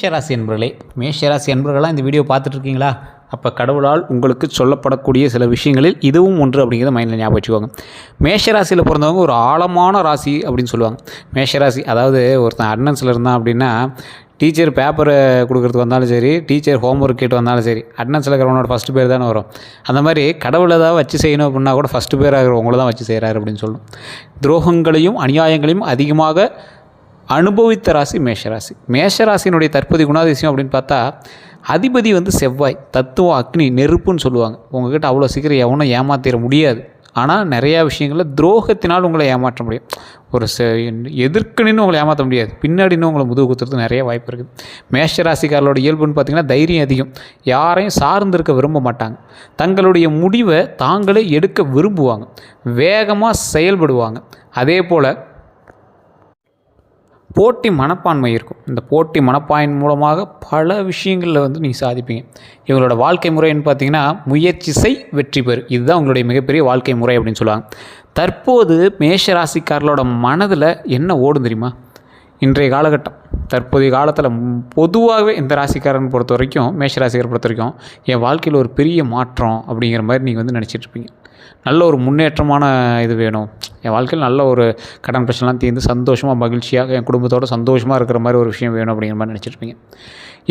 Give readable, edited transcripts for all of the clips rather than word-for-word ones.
மேஷராசி என்பர்களே, மேஷராசி என்பர்களாக இந்த வீடியோ பார்த்துட்ருக்கீங்களா? அப்போ கடவுளால் உங்களுக்கு சொல்லப்படக்கூடிய சில விஷயங்களில் இதுவும் ஒன்று அப்படிங்கிறத மைண்டில் ஞாபகம் வச்சுக்கோங்க. மேஷராசியில் பிறந்தவங்க ஒரு ஆழமான ராசி அப்படின்னு சொல்லுவாங்க. மேஷராசி அதாவது ஒருத்தன் அட்டனன்ஸில் இருந்தான் அப்படின்னா, டீச்சர் பேப்பரை கொடுக்குறதுக்கு வந்தாலும் சரி, டீச்சர் ஹோம்ஒர்க் கேட்டு வந்தாலும் சரி, அட்டனன்ஸில் இருக்கிறவனோட ஃபஸ்ட்டு பேர் தானே வரும். அந்த மாதிரி கடவுளை ஏதாவது வச்சு செய்யணும் அப்படின்னா கூட ஃபஸ்ட்டு பேராக இருக்கிறவங்கள தான் வச்சு செய்கிறாரு அப்படின்னு சொல்லணும். துரோகங்களையும் அநியாயங்களையும் அதிகமாக அனுபவித்த ராசி மேஷராசி. மேஷராசினுடைய தற்போதைய குணாதிசயம் அப்படின்னு பார்த்தா, அதிபதி செவ்வாய், தத்துவம் அக்னி, நெருப்புன்னு சொல்லுவாங்க. உங்கள்கிட்ட அவ்வளோ சீக்கிரம் எவனும் ஏமாற்றிட முடியாது. ஆனால் நிறையா விஷயங்களில் துரோகத்தினால் உங்களை ஏமாற்ற முடியும். ஒரு எதிர்க்கணின்னு உங்களை ஏமாற்ற முடியாது, பின்னாடின்னு உங்களை முதுகு குத்துறதுக்கு நிறைய வாய்ப்பு இருக்குது. மேஷராசிக்காரர்களோட இயல்புன்னு பார்த்திங்கன்னா தைரியம் அதிகம். யாரையும் சார்ந்திருக்க விரும்ப மாட்டாங்க. தங்களுடைய முடிவை தாங்களே எடுக்க விரும்புவாங்க. வேகமாக செயல்படுவாங்க. அதே போல் போட்டி மனப்பான்மை இருக்கும். இந்த போட்டி மனப்பான்மை மூலமாக பல விஷயங்களில் நீங்கள் சாதிப்பீங்க. இவங்களோட வாழ்க்கை முறைன்னு பார்த்தீங்கன்னா, முயற்சி செய் வெற்றி பெறு. இதுதான் உங்களுடைய மிகப்பெரிய வாழ்க்கை முறை அப்படின்னு சொல்லுவாங்க. தற்போது மேஷராசிக்காரர்களோட மனதில் என்ன ஓடும் தெரியுமா? இன்றைய காலகட்டம், தற்போதைய காலத்தில் பொதுவாகவே இந்த ராசிக்காரன் பொறுத்த வரைக்கும், மேஷராசிக்காரை பொறுத்த வரைக்கும், என் வாழ்க்கையில் ஒரு பெரிய மாற்றம் அப்படிங்கிற மாதிரி நீங்கள் நினச்சிட்ருப்பீங்க. நல்ல ஒரு முன்னேற்றமான இது வேணும், என் வாழ்க்கையில் நல்ல ஒரு கடன் பிரச்சனைலாம் தீர்ந்து சந்தோஷமாக மகிழ்ச்சியாக என் குடும்பத்தோடு சந்தோஷமாக இருக்கிற மாதிரி ஒரு விஷயம் வேணும் அப்படிங்கிற மாதிரி நினச்சிருப்பீங்க.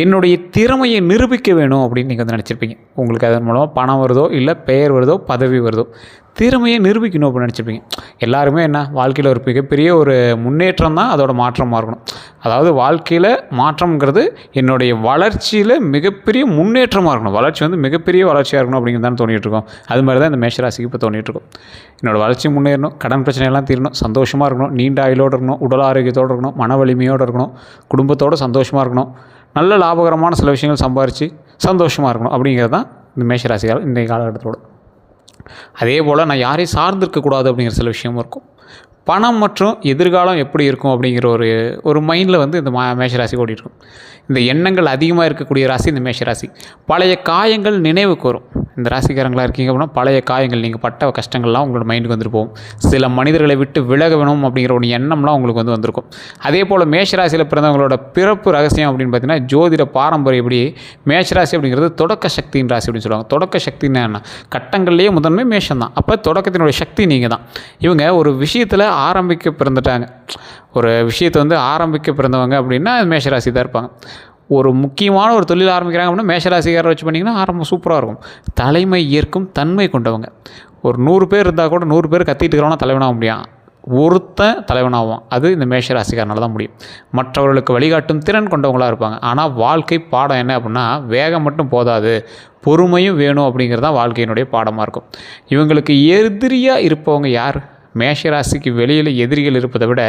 என்னுடைய திறமையை நிரூபிக்க வேணும் அப்படின்னு நீங்கள் நினச்சிருப்பீங்க. உங்களுக்கு அதன் மூலமாக பணம் வருதோ, இல்லை பெயர் வருதோ, பதவி வருதோ, திறமையை நிரூபிக்கணும் அப்படின்னு நினச்சிருப்பீங்க. எல்லாருமே வாழ்க்கையில் ஒரு மிகப்பெரிய ஒரு முன்னேற்றம் தான் அதோட மாற்றமாக இருக்கணும். அதாவது வாழ்க்கையில் மாற்றம்ங்கிறது என்னுடைய வளர்ச்சியில் மிகப்பெரிய முன்னேற்றமாக இருக்கணும். வளர்ச்சி மிகப்பெரிய வளர்ச்சியாக இருக்கணும் அப்படிங்கிறது தான் தோணிகிட்ருக்கோம். அது மாதிரி தான் இந்த மேஷராசிக்கு இப்போ தோணிகிட்ருக்கோம். என்னோடய வளர்ச்சி முன்னேறணும், கடன் பிரச்சனையெல்லாம் தீரணும், சந்தோஷமாக இருக்கணும், நீண்ட ஆயுளோடு இருக்கணும், உடல் ஆரோக்கியத்தோடு இருக்கணும், மன வலிமையோடு இருக்கணும், குடும்பத்தோடு சந்தோஷமாக இருக்கணும், நல்ல லாபகரமான சில விஷயங்கள் சம்பாரித்து சந்தோஷமாக இருக்கணும் அப்படிங்கிறது தான் இந்த மேஷராசிக்காரர் இன்றைய காலகட்டத்தோடு. அதே போல் நான் யாரையும் சார்ந்திருக்கக்கூடாது அப்படிங்கிற சில விஷயமும் இருக்கும். பணம் மற்றும் எதிர்காலம் எப்படி இருக்கும் அப்படிங்கிற ஒரு மைண்டில் இந்த மேஷராசி ஓடிட்டுருக்கும். இந்த எண்ணங்கள் அதிகமாக இருக்கக்கூடிய ராசி இந்த மேஷராசி. பழைய காயங்கள் நினைவுக்கு வரும். இந்த ராசிக்காரங்களாக இருக்கீங்க அப்படின்னா, பழைய காயங்கள், நீங்கள் பட்ட கஷ்டங்கள்லாம் உங்களோட மைண்டுக்கு வந்துட்டு போகும். சில மனிதர்களை விட்டு விலக வேணும் அப்படிங்கிற ஒரு எண்ணம்லாம் உங்களுக்கு வந்திருக்கும். அதே போல் மேஷராசியில் பிறந்தவங்களோட பிறப்பு ரகசியம் அப்படின்னு பார்த்தீங்கன்னா, ஜோதிட பாரம்பரியப்படி மேஷராசி அப்படிங்கிறது தொடக்க சக்தியின் ராசி அப்படின்னு சொல்லுவாங்க. தொடக்க சக்தின்னா என்ன? கட்டங்கள்லேயே முதன்மை மேஷம் தான். அப்போ தொடக்கத்தினுடைய சக்தி நீங்கள் தான். இவங்க ஒரு விஷயத்தில் ஆரம்பிக்க பிறந்துட்டாங்க, ஒரு விஷயத்தை ஆரம்பிக்க பிறந்தவங்க அப்படின்னா மேஷராசி தான் இருப்பாங்க. ஒரு முக்கியமான ஒரு தொழில் ஆரம்பிக்கிறாங்க அப்படின்னா மேஷராசிக்காரரை வச்சு பண்ணிங்கன்னா ஆரம்பம் சூப்பராக இருக்கும். தலைமை ஏற்கும் தன்மை கொண்டவங்க. ஒரு 100 பேர் இருந்தால் கூட 100 பேர் கத்திட்டு இருக்கிறவனா தலைவனாக முடியும், ஒருத்தன் தலைவனாகும். அது இந்த மேஷராசிக்காரனால தான் முடியும். மற்றவர்களுக்கு வழிகாட்டும் திறன் கொண்டவங்களாக இருப்பாங்க. ஆனால் வாழ்க்கை பாடம் என்ன அப்படின்னா, வேகம் மட்டும் போதாது, பொறுமையும் வேணும் அப்படிங்கிறது தான் வாழ்க்கையினுடைய பாடமாக இருக்கும். இவங்களுக்கு எதிரியாக இருப்பவங்க யார்? மேஷராசிக்கு வெளியில் எதிரிகள் இருப்பதை விட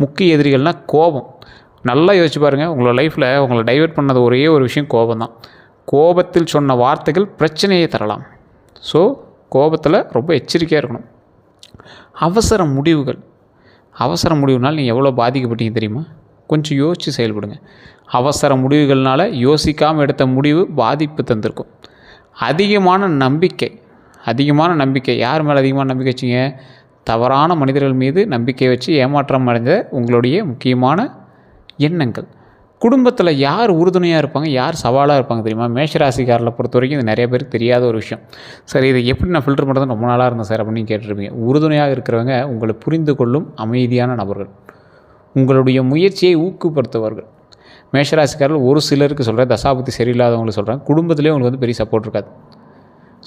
முக்கிய எதிரிகள்னால் கோபம். நல்லா யோசிச்சு பாருங்கள். உங்களோட லைஃப்பில் உங்களை டைவெர்ட் பண்ணது ஒரே ஒரு விஷயம் கோபம் தான். கோபத்தில் சொன்ன வார்த்தைகள் பிரச்சனையை தரலாம். ஸோ கோபத்தில் ரொம்ப எச்சரிக்கையாக இருக்கணும். அவசர முடிவுனால் நீங்கள் எவ்வளோ பாதிக்கப்பட்டீங்க தெரியுமா? கொஞ்சம் யோசித்து செயல்படுங்க. அவசர முடிவுகள்னால் யோசிக்காமல் எடுத்த முடிவு பாதிப்பு தந்திருக்கும். அதிகமான நம்பிக்கை, யார் மேலே அதிகமான நம்பிக்கை வச்சிங்க? தவறான மனிதர்கள் மீது நம்பிக்கை வச்சு ஏமாற்றம் அடைஞ்ச உங்களுடைய முக்கியமான எண்ணங்கள். குடும்பத்தில் யார் உறுதுணையாக இருப்பாங்க, யார் சவாலாக இருப்பாங்க தெரியுமா? மேஷராசிக்காரர்களை பொறுத்த வரைக்கும் இது நிறைய பேருக்கு தெரியாத ஒரு விஷயம். சரி, இதை எப்படி நான் ஃபில்டர் பண்ணுறது ரொம்ப நாளாக இருந்தேன் சார் அப்படின்னு கேட்டிருப்பீங்க. உறுதுணையாக இருக்கிறவங்க உங்களை புரிந்து கொள்ளும் அமைதியான நபர்கள், உங்களுடைய முயற்சியை ஊக்கப்படுத்துவார்கள். மேஷராசிக்காரர்கள் ஒரு சிலருக்கு சொல்கிறேன், தசாபுத்தி சரியில்லாதவங்களுக்கு சொல்கிறேன், குடும்பத்திலே உங்களுக்கு பெரிய சப்போர்ட் இருக்காது.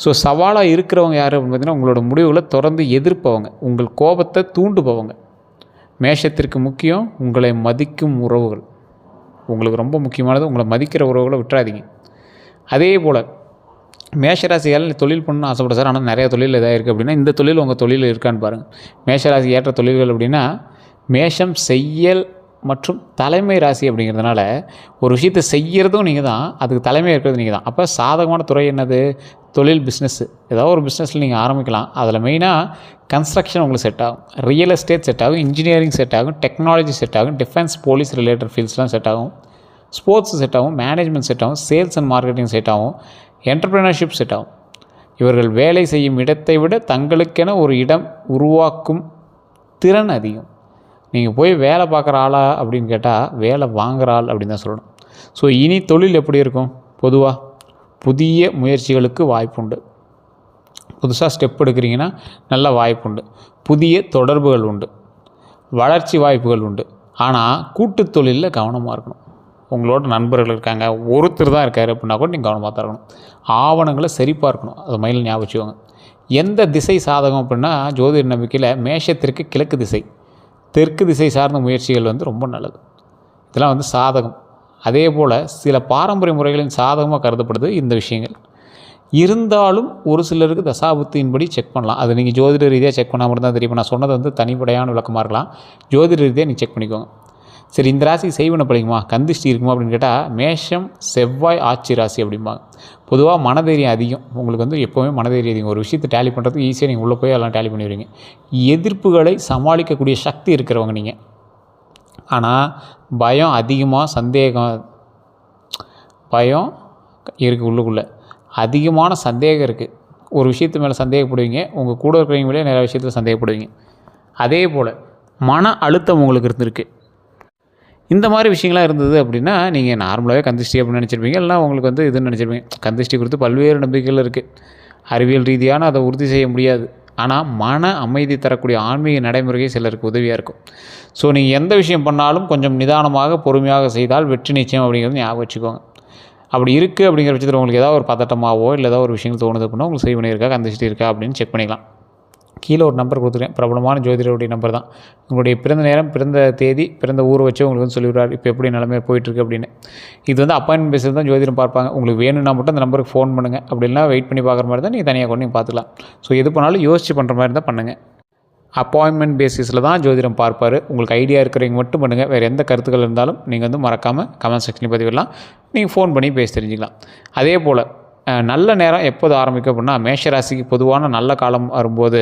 ஸோ சவாலாக இருக்கிறவங்க யார் அப்படின்னு பார்த்தீங்கன்னா, உங்களோட முடிவுகளை தொடர்ந்து எதிர்ப்பவங்க, உங்கள் கோபத்தை தூண்டுபவங்க. மேஷத்திற்கு முக்கியம் உங்களை மதிக்கும் உறவுகள். உங்களுக்கு ரொம்ப முக்கியமானது உங்களை மதிக்கிற உறவுகளை விட்டுறாதீங்க. அதே போல் மேஷராசியால் தொழில் பண்ணணும்னு ஆசைப்பட சார், ஆனால் நிறையா தொழில் எதாவது இருக்குது அப்படின்னா, இந்த தொழில் உங்கள் தொழில் இருக்கான்னு பாருங்கள். மேஷராசி ஏற்ற தொழில்கள் அப்படின்னா, மேஷம் செய்யல் மற்றும் தலைமை ராசி அப்படிங்கிறதுனால ஒரு விஷயத்தை செய்கிறதும் நீங்கள் தான், அதுக்கு தலைமை இருக்கிறது நீங்கள் தான். அப்போ சாதகமான துறை என்னது? தொழில், பிஸ்னஸ்ஸு. ஏதாவது ஒரு பிஸ்னஸில் நீங்கள் ஆரம்பிக்கலாம். அதில் மெயினாக கன்ஸ்ட்ரக்ஷன் உங்களுக்கு செட் ஆகும், ரியல் எஸ்டேட் செட் ஆகும், இன்ஜினியரிங் செட் ஆகும், டெக்னாலஜி செட் ஆகும், டிஃபென்ஸ் போலீஸ் ரிலேட்டட் ஃபீல்ட்ஸ்லாம் செட் ஆகும், ஸ்போர்ட்ஸ் செட் ஆகும், மேனேஜ்மெண்ட் செட் ஆகும், சேல்ஸ் அண்ட் மார்க்கெட்டிங் செட் ஆகும், என்டர்பிரினர்ஷிப் செட் ஆகும். இவர்கள் வேலை செய்யும் இடத்தை விட தங்களுக்கென ஒரு இடம் உருவாக்கும் திறன் அதிகம். நீங்கள் போய் வேலை பார்க்குற ஆளா அப்படின்னு கேட்டால் வேலை வாங்குகிற ஆள் அப்படின்னு தான் சொல்லணும். ஸோ இனி தொழில் எப்படி இருக்கும்? பொதுவாக புதிய முயற்சிகளுக்கு வாய்ப்புண்டு. புதுசாக ஸ்டெப் எடுக்கிறீங்கன்னா நல்ல வாய்ப்புண்டு. புதிய தொடர்புகள் உண்டு, வளர்ச்சி வாய்ப்புகள் உண்டு. ஆனால் கூட்டு தொழிலில் கவனமாக இருக்கணும். உங்களோட நண்பர்கள் இருக்காங்க, ஒருத்தர் தான் இருக்கார் அப்படின்னா கூட நீங்கள் கவனமாக தான் இருக்கணும். ஆவணங்களை சரிப்பாக இருக்கணும். அதை மைண்டில் ஞாபகம் வச்சுக்கோங்க. எந்த திசை சாதகம் அப்படின்னா ஜோதிட நம்பிக்கையில் மேஷத்திற்கு கிழக்கு திசை, தெற்கு திசை சார்ந்த முயற்சிகள் வந்து ரொம்ப நல்லது. இதெல்லாம் வந்து சாதகம். அதே போல் சில பாரம்பரிய முறைகளின் சாதகமாக கருதப்படுது இந்த விஷயங்கள். இருந்தாலும் ஒரு சிலருக்கு தசாபுத்தியின்படி செக் பண்ணலாம். அது நீங்கள் ஜோதிட ரீதியாக செக் பண்ணால் மட்டும் தான் தெரியும். நான் சொன்னது வந்து தனிப்படையான விளக்கமாக இருக்கலாம். ஜோதிட ரீதியாக நீங்கள் செக் பண்ணிக்கோங்க. சரி, இந்த ராசி செய்வன படிக்குமா, கந்திஷ்டி இருக்குமா அப்படின்னு கேட்டால், மேஷம் செவ்வாய் ஆட்சி ராசி அப்படிம்பாங்க. பொதுவாக மனதைரியம் அதிகம். உங்களுக்கு வந்து எப்போவுமே மனதைரியம் அதிகம். ஒரு விஷயத்தை டேலி பண்ணுறதுக்கு ஈஸியாக நீங்கள் உள்ளே போய் எல்லாம் டேலி பண்ணிடுவீங்க. எதிர்ப்புகளை சமாளிக்கக்கூடிய சக்தி இருக்கிறவங்க நீங்கள். ஆனால் பயம் அதிகமாக, பயம் இருக்குது உள்ளுக்குள்ளே. அதிகமான சந்தேகம் இருக்குது. ஒரு விஷயத்து மேலே சந்தேகப்படுவீங்க. உங்கள் கூட இருக்கிறவங்க மேலே நிறைய விஷயத்தில் சந்தேகப்படுவீங்க. அதே போல் மன அழுத்தம் உங்களுக்கு இருந்திருக்கு. இந்த மாதிரி விஷயங்களாக இருந்தது அப்படின்னா நீங்கள் நார்மலாகவே கந்திஷ்டி அப்படின்னு நினச்சிருப்பீங்க. இல்லைனா உங்களுக்கு வந்து இதுன்னு நினச்சிருப்பீங்க. கந்திஷ்டி குறித்து பல்வேறு நம்பிக்கைகள் இருக்குது. அறிவியல் ரீதியான அதை உறுதி செய்ய முடியாது. ஆனால் மன அமைதி தரக்கூடிய ஆன்மீக நடைமுறையே சிலருக்கு உதவியாக இருக்கும். ஸோ நீங்கள் எந்த விஷயம் பண்ணாலும் கொஞ்சம் நிதானமாக பொறுமையாக செய்தால் வெற்றி நிச்சயம் அப்படிங்கிறது ஞாபகம் வச்சுக்கோங்க. அப்படி இருக்குது அப்படிங்கிற பட்சத்தில் உங்களுக்கு ஏதாவது ஒரு பதட்டமாகவோ இல்லை ஏதாவது ஒரு விஷயங்கள் தோணுது அப்படின்னா உங்களுக்கு செய்வனை இருக்கா, கந்திஷ்டி இருக்கா அப்படின்னு செக் பண்ணிக்கலாம். கீழே ஒரு நம்பர் கொடுத்துருக்கேன். பிரபலமான ஜோதிடருடைய நம்பர் தான். உங்களுடைய பிறந்த நேரம், பிறந்த தேதி, பிறந்த ஊரை வச்சு உங்களுக்கு வந்து சொல்லிவிடுறாரு இப்போ எப்படி நிலைமை போயிட்டுருக்கு அப்படின்னு. இது வந்து அப்பாயின்மெண்ட் பேஸில் தான் ஜோதிடம் பார்ப்பாங்க. உங்களுக்கு வேணும்னா மட்டும் அந்த நம்பருக்கு ஃபோன் பண்ணுங்கள். அப்படி இல்லைனா வெயிட் பண்ணி பார்க்குற மாதிரி தான் நீங்கள் தனியாக கொண்டு நீங்கள் பார்த்துக்கலாம். ஸோ எது பண்ணாலும் யோசிச்சு பண்ணுற மாதிரி தான் பண்ணுங்கள். அப்பாயின்மெண்ட் பேசிஸில் தான் ஜோதிடம் பார்ப்பார். உங்களுக்கு ஐடியா இருக்கிறவங்க மட்டும் பண்ணுங்கள். வேறு எந்த கருத்துக்கள் இருந்தாலும் நீங்கள் வந்து மறக்காமல் கமெண்ட் செக்ஷனில் பதிவிடலாம். நீங்கள் ஃபோன் பண்ணி பேசி தெரிஞ்சுக்கலாம். அதே போல் நல்ல நேரம் எப்போது ஆரம்பிக்கும் அப்படின்னா, மேஷராசிக்கு பொதுவான நல்ல காலம் வரும்போது,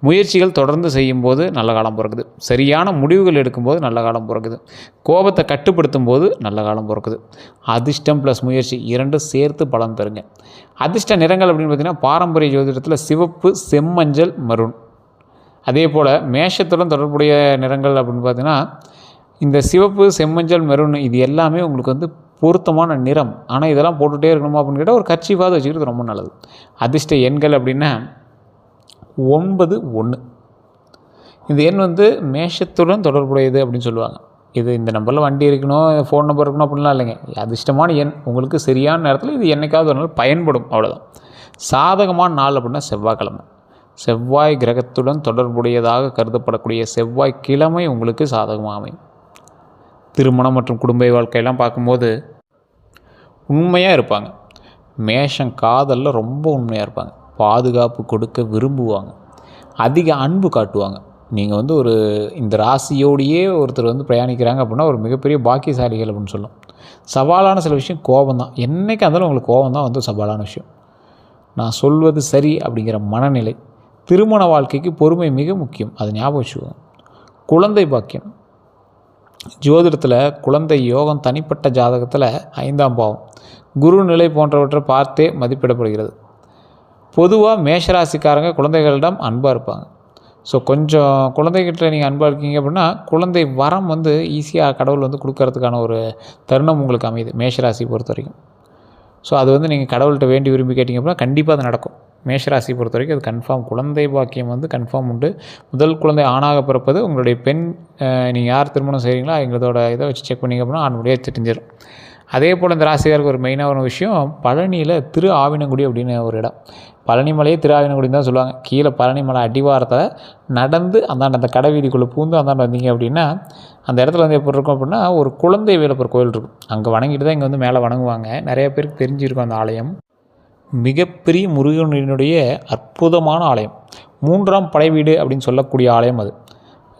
முயற்சிகள் தொடர்ந்து செய்யும்போது நல்ல காலம் பிறக்குது. சரியான முடிவுகள் எடுக்கும்போது நல்ல காலம் பிறக்குது. கோபத்தை கட்டுப்படுத்தும் போது நல்ல காலம் பிறக்குது. அதிர்ஷ்டம் ப்ளஸ் முயற்சி இரண்டும் சேர்த்து பலன் தருங்க. அதிர்ஷ்ட நிறங்கள் அப்படின்னு பார்த்திங்கன்னா, பாரம்பரிய ஜோதிடத்தில் சிவப்பு, செம்மஞ்சள், மருண். அதே போல் மேஷத்துடன் தொடர்புடைய நிறங்கள் அப்படின்னு பார்த்திங்கன்னா, இந்த சிவப்பு, செம்மஞ்சள், மெரூன் இது எல்லாமே உங்களுக்கு வந்து பொருத்தமான நிறம். ஆனால் இதெல்லாம் போட்டுகிட்டே இருக்கணுமா அப்படின்னு கேட்டால் ஒரு கர்ச்சீஃபாவது வச்சுக்கிறது ரொம்ப நல்லது. அதிர்ஷ்ட எண்கள் அப்படின்னா 9, 1. இந்த எண் வந்து மேஷத்துடன் தொடர்புடையது அப்படின்னு சொல்லுவாங்க. இது இந்த நம்பரில் வண்டி இருக்கணும், ஃபோன் நம்பர் இருக்கணும் அப்படின்லாம் இல்லைங்க. அதிர்ஷ்டமான எண் உங்களுக்கு சரியான நேரத்தில் இது என்னைக்காவது ஒரு நாள் பயன்படும், அவ்வளோதான். சாதகமான நாள் அப்படின்னா செவ்வாய்க்கிழமை. செவ்வாய் கிரகத்துடன் தொடர்புடையதாக கருதப்படக்கூடிய செவ்வாய்க்கிழமை உங்களுக்கு சாதகமாக அமையும். திருமணம் மற்றும் குடும்ப வாழ்க்கையெல்லாம் பார்க்கும்போது உண்மையாக இருப்பாங்க. மேஷம் காதலில் ரொம்ப உண்மையாக இருப்பாங்க. பாதுகாப்பு கொடுக்க விரும்புவாங்க. அதிக அன்பு காட்டுவாங்க. நீங்கள் வந்து ஒரு இந்த ராசியோடையே ஒருத்தர் வந்து பிரயாணிக்கிறாங்க அப்படின்னா ஒரு மிகப்பெரிய பாக்கியசாலிகள் அப்படின்னு சொல்லும். சவாலான சில விஷயம் கோபம் தான். என்றைக்கு இருந்தாலும் உங்களுக்கு கோபம் தான் வந்து சவாலான விஷயம். நான் சொல்வது சரி அப்படிங்கிற மனநிலை. திருமண வாழ்க்கைக்கு பொறுமை மிக முக்கியம். அதை ஞாபகம் வச்சுக்கோங்க. குழந்தை பாக்கியம். ஜோதிடத்தில் குழந்தை யோகம் தனிப்பட்ட ஜாதகத்தில் 5ஆம் பாவம், குரு நிலை போன்றவற்றை பார்த்தே மதிப்பிடப்படுகிறது. பொதுவாக மேஷராசிக்காரங்க குழந்தைகளிடம் அன்பாக இருப்பாங்க. ஸோ கொஞ்சம் குழந்தைகிட்ட நீங்கள் அன்பாக இருக்கீங்க அப்படின்னா குழந்தை வரம் வந்து ஈஸியாக கடவுள் வந்து கொடுக்கறதுக்கான ஒரு தருணம் உங்களுக்கு அமையுது மேஷராசி பொறுத்த வரைக்கும். ஸோ அது வந்து நீங்கள் கடவுள்கிட்ட வேண்டி விரும்பி கேட்டிங்க அப்படின்னா கண்டிப்பாக அது நடக்கும். மேஷராசி பொறுத்த வரைக்கும் அது கன்ஃபார்ம். குழந்தை பாக்கியம் வந்து கன்ஃபார்ம் உண்டு. முதல் குழந்தை ஆணாக பிறப்பது உங்களுடைய பெண். நீங்கள் யார் திருமணம் செய்கிறீங்களோ எங்களோட இதை வச்சு செக் பண்ணிங்க அப்படின்னா ஆணுடைய தெரிஞ்சிடும். அதே போல் இந்த ராசிக்காருக்கு ஒரு மெயினாக ஒரு விஷயம், பழனியில் திரு ஆவினங்குடி அப்படின்னு ஒரு இடம். பழனி மலையே திரு ஆவினங்குடின்னு தான் சொல்லுவாங்க. கீழே பழனி மலை அடிவாரத்தில் நடந்து அந்த கடை வீதிக்குள்ளே பூந்து அந்தாண்ட வந்தீங்க அப்படின்னா அந்த இடத்துல வந்து எப்படி இருக்கும் அப்படின்னா ஒரு குழந்தை வேலப்பர் கோயில் இருக்கும். அங்கே வணங்கிட்டு தான் இங்கே வந்து மேலே வணங்குவாங்க. நிறைய பேருக்கு தெரிஞ்சிருக்கும் அந்த ஆலயம். மிகப்பெரிய முருகனுடைய அற்புதமான ஆலயம். 3ஆம் படை வீடு அப்படின்னு சொல்லக்கூடிய ஆலயம் அது.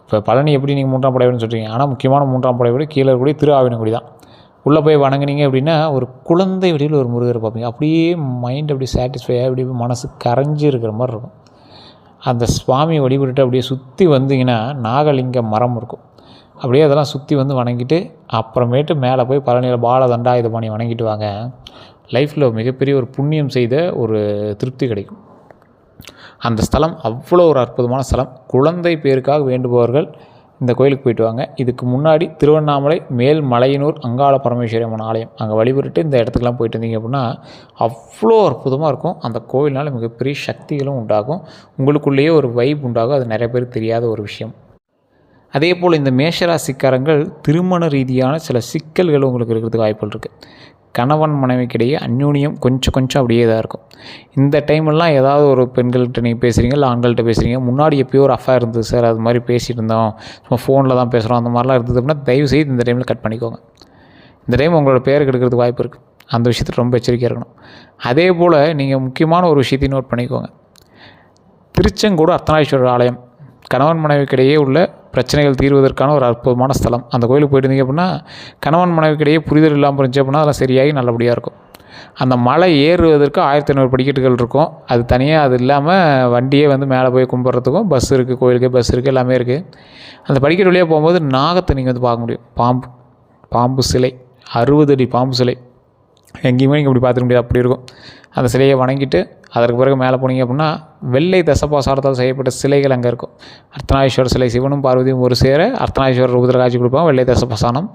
இப்போ பழனி எப்படி நீங்கள் 3ஆம் படை வீடுன்னு சொல்கிறீங்க, ஆனால் முக்கியமான 3ஆம் படை வீடு கீழே இருக்கக்கூடிய திரு ஆவினங்குடி தான். உள்ளே போய் வணங்குனீங்க அப்படின்னா ஒரு குழந்தை வடிவில் ஒரு முருகரை பார்ப்பீங்க. அப்படியே மைண்ட் அப்படியே சாட்டிஸ்ஃபையாக அப்படியே மனசு கரைஞ்சி இருக்கிற மாதிரி இருக்கும். அந்த சுவாமியை வழிபட்டுட்டு அப்படியே சுற்றி வந்தீங்கன்னா நாகலிங்க மரம் இருக்கும். அப்படியே அதெல்லாம் சுற்றி வந்து வணங்கிட்டு அப்புறமேட்டு மேலே போய் பழனியில் பாலதண்டா இதை பண்ணி வணங்கிட்டு வாங்க. லைஃப்பில் மிகப்பெரிய ஒரு புண்ணியம் செய்த ஒரு திருப்தி கிடைக்கும். அந்த ஸ்தலம் அவ்வளோ ஒரு அற்புதமான ஸ்தலம். குழந்தை பேருக்காக வேண்டுபவர்கள் இந்த கோயிலுக்கு போயிட்டு வாங்க. இதுக்கு முன்னாடி திருவண்ணாமலை மேல்மலையனூர் அங்காள பரமேஸ்வரி அம்மன் ஆலயம் அங்கே வழிபட்டு இந்த இடத்துக்குலாம் போயிட்டு வந்தீங்க அப்படின்னா அவ்வளோ அற்புதமாக இருக்கும். அந்த கோயில்னால் மிகப்பெரிய சக்திகளும் உண்டாகும், உங்களுக்குள்ளேயே ஒரு வைப் உண்டாகும். அது நிறைய பேருக்கு தெரியாத ஒரு விஷயம். அதே போல் இந்த மேஷராசிக்காரங்கள் திருமண ரீதியான சில சிக்கல்கள் உங்களுக்கு இருக்கிறதுக்கு வாய்ப்புகள் இருக்குது. கணவன் மனைவிக்கிடையே அந்யோன்யம் கொஞ்சம் அப்படியே தான் இருக்கும். இந்த டைமெல்லாம் ஏதாவது ஒரு பெண்கள்கிட்ட நீங்கள் பேசுகிறீங்க, இல்லை ஆண்கள்கிட்ட பேசுகிறீங்க, முன்னாடி எப்போயோ ஒரு அஃபேர் இருந்தது சார், அது மாதிரி பேசிகிட்டு இருந்தோம், சும்மா ஃபோனில் தான் பேசுகிறோம், அந்த மாதிரிலாம் இருந்தது அப்படின்னா தயவுசெய்து இந்த டைமில் கட் பண்ணிக்கோங்க. இந்த டைம் உங்களோட பேருக்கு எடுக்கிறதுக்கு வாய்ப்பு இருக்குது. அந்த விஷயத்தில் ரொம்ப எச்சரிக்கையாக இருக்கணும். அதே போல் நீங்கள் முக்கியமான ஒரு விஷயத்தையும் நோட் பண்ணிக்கோங்க. திருச்செங்கோடு அர்த்தநாரீஸ்வரர் ஆலயம் கணவன் மனைவிக்கிடையே உள்ள பிரச்சனைகள் தீர்வதற்கான ஒரு அற்புதமான ஸ்தலம். அந்த கோயிலுக்கு போயிட்டு இருந்தீங்க அப்படின்னா கணவன் மனைவிக்கிடையே புரிதல் இல்லாமல் இருந்துச்சு அப்படின்னா அதெல்லாம் சரியாகி நல்லபடியாக இருக்கும். அந்த மலை ஏறுவதற்கு 1500 படிக்கட்டுகள் இருக்கும். அது தனியாக அது இல்லாமல் வண்டியே வந்து மேலே போய் கும்பிட்றதுக்கும் பஸ் இருக்குது, கோயிலுக்கு பஸ் இருக்குது, எல்லாமே இருக்குது. அந்த படிக்கட்டு வழியாக போகும்போது நாகத்தை நீங்கள் வந்து பார்க்க முடியும். பாம்பு சிலை, 60 அடி பாம்பு சிலை எங்கேயுமே நீங்கள் இப்படி பார்த்துக்க முடியாது, அப்படி இருக்கும். அந்த சிலையை வணங்கிட்டு அதற்கு பிறகு மேலே போனீங்க அப்படின்னா வெள்ளை தசபாசாரத்தால் செய்யப்பட்ட சிலைகள் அங்கே இருக்கும். அர்த்தநாரீஸ்வரர் சிலை, சிவனும் பார்வதியும் ஒரு சேர அர்த்தநாரீஸ்வரர் ரூபத்தில் காட்சி கொடுப்பாங்க, வெள்ளை தசபசானம்.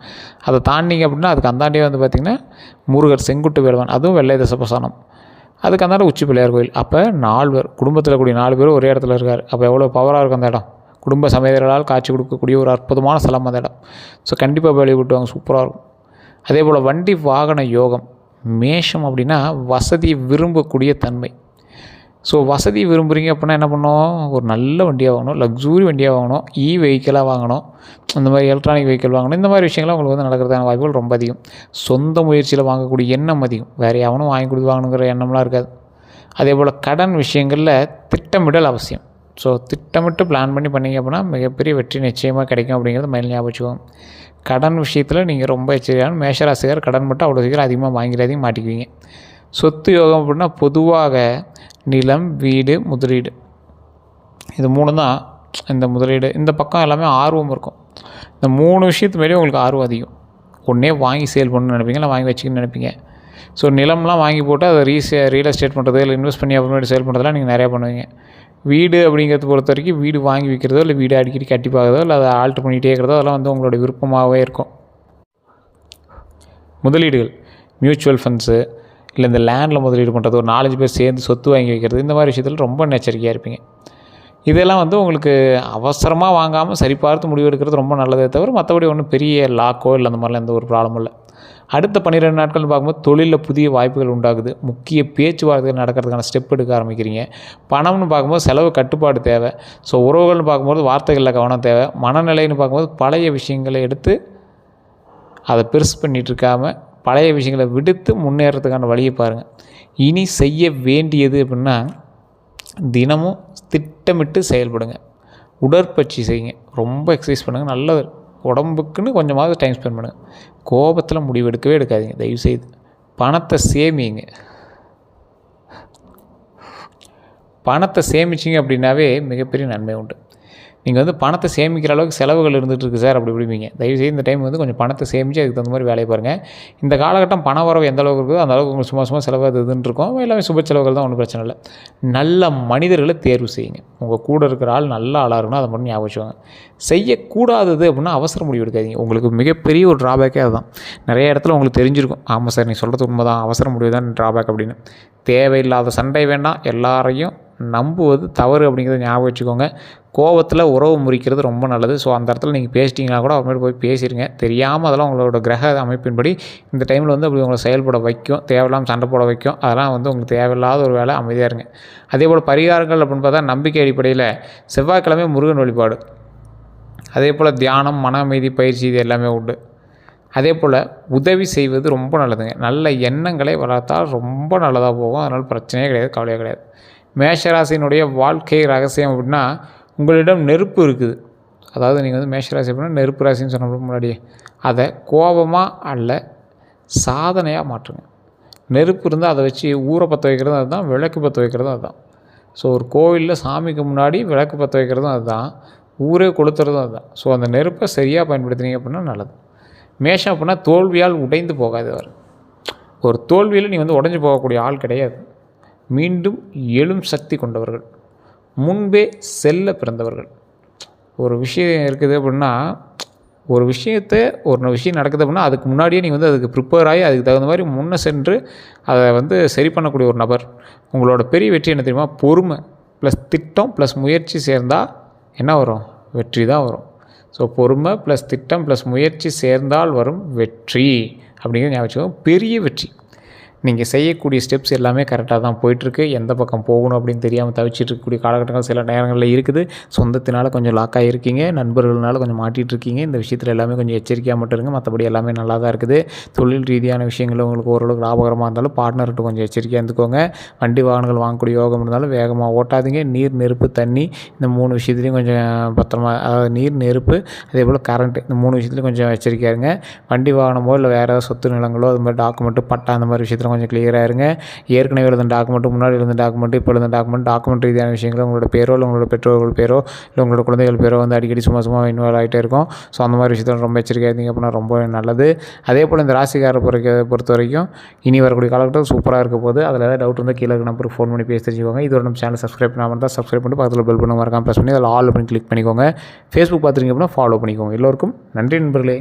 அதை தாண்டிங்க அப்படின்னா அதுக்கு அந்தாண்டியே வந்து பார்த்திங்கன்னா முருகர் செங்குட்டு வேடுவன், அதுவும் வெள்ளை தசபசானம். அதுக்கு அந்தாண்ட உச்சி பிள்ளையார் கோயில். அப்போ 4 பேர், குடும்பத்தில் கூடிய 4 பேரும் ஒரே இடத்துல இருக்கார். அப்போ எவ்வளோ பவராக இருக்கும் அந்த இடம். குடும்ப சமேதர்களால் காட்சி கொடுக்கக்கூடிய ஒரு அற்புதமான ஸ்தலம் அந்த இடம். ஸோ கண்டிப்பாக வழிபட்டுவாங்க, சூப்பராக இருக்கும். அதே போல் வண்டி வாகன யோகம். மேஷம் அப்படின்னா வசதி விரும்பக்கூடிய தன்மை. ஸோ வசதி விரும்புகிறீங்க அப்படின்னா என்ன பண்ணணும், ஒரு நல்ல வண்டியாக வாங்கணும், லக்ஸூரி வண்டியாக வாங்கணும், வெஹிக்கிளாக வாங்கணும், அந்த மாதிரி எலக்ட்ரானிக் வெஹிக்கிள் வாங்கணும். இந்த மாதிரி விஷயங்கள்லாம் உங்களுக்கு வந்து நடக்கிறதான வாய்ப்புகள் ரொம்ப அதிகம். சொந்த முயற்சியில் வாங்கக்கூடிய எண்ணம் அதிகம். வேறு எவனும் வாங்கி கொடுத்து வாங்கணுங்கிற எண்ணம்லாம் இருக்காது. அதே போல் கடன் விஷயங்களில் திட்டமிடல் அவசியம். ஸோ திட்டமிட்டு பிளான் பண்ணிங்க அப்படின்னா மிகப்பெரிய வெற்றி நிச்சயமாக கிடைக்கும் அப்படிங்கிறது மைண்டில் ஞாபகம் வச்சுக்கோங்க. கடன் விஷயத்தில் நீங்கள் ரொம்ப எச்சரிக்கையான மேஷராசிக்கார். கடன் மட்டும் அவ்வளோ சீக்கிரம் அதிகமாக வாங்கிறாதையும் மாட்டிக்குவீங்க. சொத்து யோகம் அப்படின்னா பொதுவாக நிலம், வீடு, முதலீடு, இது 3 தான். இந்த முதலீடு இந்த பக்கம் எல்லாமே ஆர்வம் இருக்கும். இந்த 3 விஷயத்து மேலேயும் உங்களுக்கு ஆர்வம் அதிகம். ஒன்றே வாங்கி சேல் பண்ணணும்னு நினைப்பீங்க, இல்லை வாங்கி வச்சுக்கணும்னு நினைப்பீங்க. ஸோ நிலம்லாம் வாங்கி போட்டு அதை ரியல் எஸ்டேட் பண்ணுறது, இல்லை இன்வெஸ்ட் பண்ணி அப்புறமேட்டு சேல் பண்ணுறதுலாம் நீங்கள் நிறையா பண்ணுவீங்க. வீடு அப்படிங்கிறது பொறுத்த வரைக்கும் வீடு வாங்கி விற்கிறதோ, இல்லை வீடு அடிக்கடி கட்டி பார்க்குறதோ, இல்லை அதை ஆல்ட்ரு பண்ணிகிட்டே இருக்கிறதோ, அதெல்லாம் வந்து உங்களோட விருப்பமாகவே இருக்கும். முதலீடுகள், மியூச்சுவல் ஃபண்ட்ஸு, இல்லை இந்த லேண்டில் முதலீடு பண்ணுறது, ஒரு 4-5 பேர் சேர்ந்து சொத்து வாங்கி வைக்கிறது, இந்த மாதிரி விஷயத்தில் ரொம்ப எச்சரிக்கையாக இருப்பீங்க. இதெல்லாம் வந்து உங்களுக்கு அவசரமாக வாங்காமல் சரி பார்த்து முடிவு எடுக்கிறது ரொம்ப நல்லதே தவிர மற்றபடி ஒன்றும் பெரிய லாக்கோ இல்லை அந்த மாதிரிலாம் எந்த ஒரு ப்ராப்ளமும் இல்லை. அடுத்த 12 நாட்கள்னு பார்க்கும்போது தொழிலில் புதிய வாய்ப்புகள் உண்டாகுது. முக்கிய பேச்சுவார்த்தைகள் நடக்கிறதுக்கான ஸ்டெப் எடுக்க ஆரம்பிக்கிறீங்க. பணம்னு பார்க்கும்போது செலவு கட்டுப்பாடு தேவை. ஸோ உறவுகள்னு பார்க்கும்போது வார்த்தைகளில் கவனம் தேவை. மனநிலைன்னு பார்க்கும்போது பழைய விஷயங்களை எடுத்து அதை பெருசு பண்ணிகிட்டு இருக்காமல் பழைய விஷயங்களை விடுத்து முன்னேறதுக்கான வழியை பாருங்கள். இனி செய்ய வேண்டியது அப்படின்னா தினமும் திட்டமிட்டு செயல்படுங்க. உடற்பயிற்சி செய்யுங்க, ரொம்ப எக்ஸசைஸ் பண்ணுங்கள், நல்லது. உடம்புக்குன்னு கொஞ்சமாவது டைம் ஸ்பெண்ட் பண்ணுங்கள். கோபத்தில் முடிவு எடுக்காதீங்க தயவுசெய்து. பணத்தை சேமிங்க. பணத்தை சேமிச்சிங்க அப்படின்னாவே மிகப்பெரிய நன்மை உண்டு. நீங்கள் வந்து பணத்தை சேமிக்கிற அளவுக்கு செலவுகள் இருந்துகிட்டு இருக்குது சார் அப்படி இப்படிங்க. தயவுசெய்து இந்த டைம் வந்து கொஞ்சம் பணத்தை சேமித்து அதுக்கு தகுந்த மாதிரி வேலையை பாருங்கள். இந்த காலகட்டம் பண வரவு எந்த அளவுக்கு இருக்குதோ அந்த அளவுக்கு உங்களுக்கு சும்மா செலவு அது இதுன்னு இருக்கும். எல்லாமே சுப செலவுகள் தான், ஒன்றும் பிரச்சனை இல்லை. நல்ல மனிதர்களை தேர்வு செய்யுங்க. உங்கள் கூட இருக்கிற ஆள் நல்ல ஆளாக இருக்கணும், அதை மட்டும் ஞாபகம் வச்சுக்கோங்க. செய்யக்கூடாதது அப்படின்னா அவசர முடிவு எடுக்காதீங்க. உங்களுக்கு மிகப்பெரிய ஒரு ட்ராபேக்கே அதுதான். நிறைய இடத்துல உங்களுக்கு தெரிஞ்சிருக்கும், ஆமாம் சார் நீ சொல்கிறது உண்மை தான், அவசர முடிவு தான் ட்ராபேக் அப்படின்னு. தேவையில்லாத சண்டை வேண்டாம், எல்லாரையும் நம்புவது தவறு அப்படிங்கிறத ஞாபகம் வச்சுக்கோங்க. கோபத்தில் உறவு முறிக்கிறது ரொம்ப நல்லது. ஸோ அந்த இடத்துல நீங்கள் பேசிட்டிங்கன்னா கூட அப்புறமேட்டு போய் பேசிடுங்க. தெரியாமல் அதெல்லாம் உங்களோட கிரக அமைப்பின்படி இந்த டைமில் வந்து அப்படி உங்களை செயல்பட வைக்கும், தேவையில்லாமல் சண்டை போட வைக்கும். அதெல்லாம் வந்து உங்களுக்கு தேவையில்லாத ஒரு வேலை, அமைதியாக இருங்க. அதே போல் பரிகாரங்கள் அப்படின்னு பார்த்தா நம்பிக்கை அடிப்படையில் செவ்வாய்க்கிழமை முருகன் வழிபாடு, அதே போல் தியானம், மன அமைதி பயிற்சி, இது எல்லாமே உண்டு. அதே போல் உதவி செய்வது ரொம்ப நல்லதுங்க. நல்ல எண்ணங்களை வளர்த்தால் ரொம்ப நல்லதாக போகும். அதனால் பிரச்சனையே கிடையாது, கவலையே கிடையாது. மேஷராசினுடைய வாழ்க்கை ரகசியம் அப்படின்னா உங்களிடம் நெருப்பு இருக்குது. அதாவது நீங்கள் வந்து மேஷராசி அப்படின்னா நெருப்பு ராசின்னு சொன்ன முன்னாடியே அதை கோபமாக அல்ல சாதனையாக மாற்றுங்க. நெருப்பு இருந்தால் அதை வச்சு ஊரை பற்ற வைக்கிறதும் அதுதான், விளக்கு பற்ற வைக்கிறதும் அதுதான். ஸோ ஒரு கோவிலில் சாமிக்கு முன்னாடி விளக்கு பற்ற வைக்கிறதும் அதுதான், ஊரே கொளுத்துறதும் அதுதான். ஸோ அந்த நெருப்பை சரியாக பயன்படுத்துனீங்க அப்படின்னா நல்லது. மேஷம் அப்படின்னா தோல்வியால் உடைந்து போகாது. ஒரு தோல்வியில் நீ வந்து உடைஞ்சு போகக்கூடிய ஆள் கிடையாது. மீண்டும் எழும் சக்தி கொண்டவர்கள், முன்பே செல்ல பிறந்தவர்கள். ஒரு விஷயம் இருக்குது அப்படின்னா, ஒரு விஷயம் நடக்குது அப்படின்னா அதுக்கு முன்னாடியே நீங்கள் வந்து அதுக்கு ப்ரிப்பேர் ஆகி அதுக்கு தகுந்த மாதிரி முன்னே சென்று அதை வந்து சரி பண்ணக்கூடிய ஒரு நபர். உங்களோட பெரிய வெற்றி என்ன தெரியுமா? பொறுமை ப்ளஸ் திட்டம் ப்ளஸ் முயற்சி சேர்ந்தால் என்ன வரும்? வெற்றி தான் வரும். ஸோ பொறுமை ப்ளஸ் திட்டம் ப்ளஸ் முயற்சி சேர்ந்தால் வரும் வெற்றி அப்படிங்கிறது ஞாபகம் வச்சுக்கோங்க. பெரிய வெற்றி. நீங்கள் செய்யக்கூடிய ஸ்டெப்ஸ் எல்லாமே கரெக்டாக தான் போயிட்டுருக்கு. எந்த பக்கம் போகணும் அப்படின்னு தெரியாமல் தவிச்சிட்டு இருக்கக்கூடிய காலகட்டங்கள் சில நேரங்களில் இருக்குது. சொந்தத்தினால் கொஞ்சம் லாக் ஆகியிருக்கீங்க, நண்பர்களால் கொஞ்சம் மாட்டிகிட்ருக்கீங்க. இந்த விஷயத்தில் எல்லாமே கொஞ்சம் எச்சரிக்கையாக மட்டும் இருங்க. மற்றபடி எல்லாமே நல்லா தான் இருக்குது. தொழில் ரீதியான விஷயங்கள் உங்களுக்கு ஓரளவுக்கு லாபகரமாக இருந்தாலும் பார்ட்னர்கிட்ட கொஞ்சம் எச்சரிக்கையாக இருந்துக்கோங்க. வண்டி வாகனங்கள் வாங்கக்கூடிய யோகம் இருந்தாலும் வேகமாக ஓட்டாதீங்க. நீர், நெருப்பு, தண்ணி இந்த 3 விஷயத்துலையும் கொஞ்சம் பத்திரமா, அதாவது நீர், நெருப்பு, அதே போல் கரண்ட்டு, இந்த 3 விஷயத்துலையும் கொஞ்சம் எச்சரிக்கையாக இருங்க. வண்டி வாகனமோ இல்லை வேறு ஏதாவது சொத்து நிலங்களோ அது மாதிரி டாக்குமெண்ட்டு, பட்டா அந்த மாதிரி விஷயத்தில் கொஞ்சம் கிளியராக இருங்க. ஏற்கனவே எழுந்த டாக்குமெண்ட்டு, முன்னாடி எழுந்த டாக்குமெண்ட்டு, இப்போ எழுந்த டாக்குமெண்ட் ரீதியான விஷயங்கள் உங்களோட பேரோ இல்லை உங்களோட பெற்றோர்கள் பேரோ இல்லை உங்களோட குழந்தைகள் பேரோ வந்து அடிக்கடி சும்மா இன்வால்வ் ஆகிட்டே இருக்கும். ஸோ அந்த மாதிரி விஷயத்தில் ரொம்ப எச்சரிக்கையாக இருந்தீங்க அப்படின்னா ரொம்ப நல்லது. அதே போல் இந்த ராசிக்காரை பொறுத்த வரைக்கும் இனி வரக்கூடிய காலகட்டம் சூப்பராக இருக்க போது. அதில் ஏதாவது டவுட் இருந்தால் கீழே நம்பருக்கு ஃபோன் பண்ணி பேசி தெரிஞ்சுக்கோங்க. இதோட நம்ம சேனல் சப்ஸ்கிரைப் பண்ணாமல் தான் சப்ஸ்கிரைப் பண்ணிட்டு பக்கத்தில் பெல் பண்ண மறக்காம ப்ரெஸ் பண்ணி அதில் ஆல் அப்படின்னு கிளிக் பண்ணிக்கோங்க. ஃபேஸ்புக் பார்த்துருங்க அப்படின்னா ஃபாலோ பண்ணிக்கோங்க. எல்லோருக்கும் நன்றி நண்பர்களே.